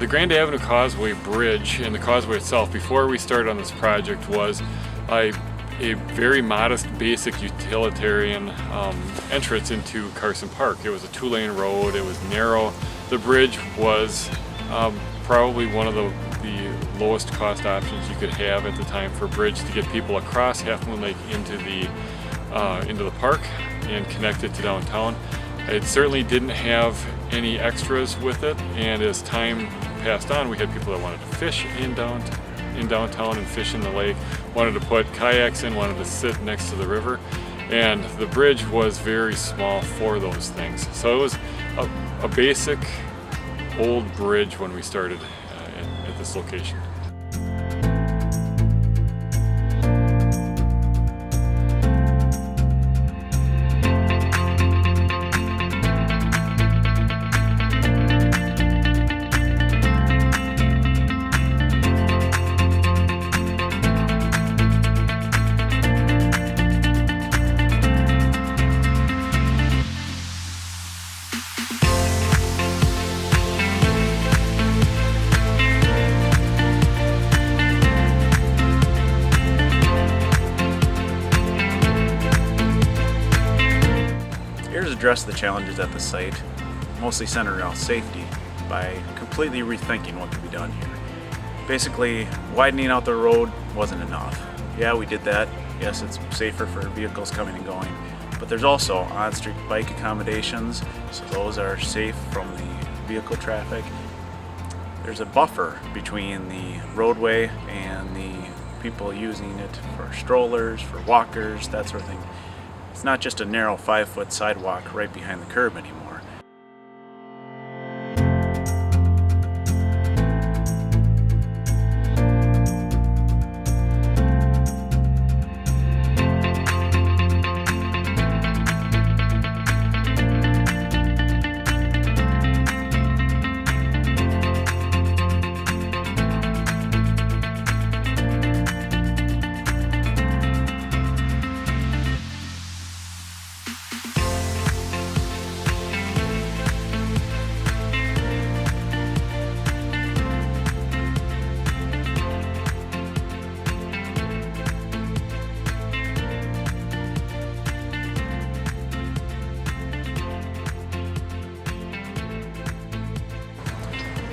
The Grand Avenue Causeway Bridge and the causeway itself, before we started on this project, was a very modest, basic utilitarian entrance into Carson Park. It was a 2-lane road, it was narrow. The bridge was probably one of the lowest cost options you could have at the time for a bridge to get people across Half Moon Lake into the park and connected to downtown. It certainly didn't have any extras with it, and as time passed on, we had people that wanted to fish in downtown and fish in the lake, wanted to put kayaks in, wanted to sit next to the river, and the bridge was very small for those things. So it was a basic old bridge when we started at this location. Ayres addressed the challenges at the site, mostly centered around safety, by completely rethinking what could be done here. Basically, widening out the road wasn't enough. Yeah, we did that. Yes, it's safer for vehicles coming and going, but there's also on-street bike accommodations, so those are safe from the vehicle traffic. There's a buffer between the roadway and the people using it for strollers, for walkers, that sort of thing. It's not just a narrow 5-foot sidewalk right behind the curb anymore.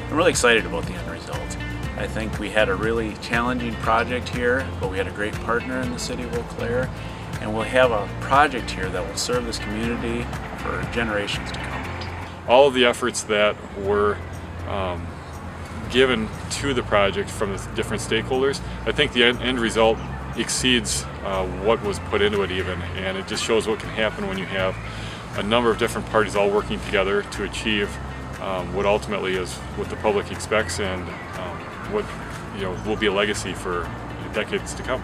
I'm really excited about the end result. I think we had a really challenging project here, but we had a great partner in the City of Eau Claire, and we'll have a project here that will serve this community for generations to come. All of the efforts that were given to the project from the different stakeholders, I think the end result exceeds what was put into it even, and it just shows what can happen when you have a number of different parties all working together to achieve what ultimately is what the public expects and what will be a legacy for decades to come.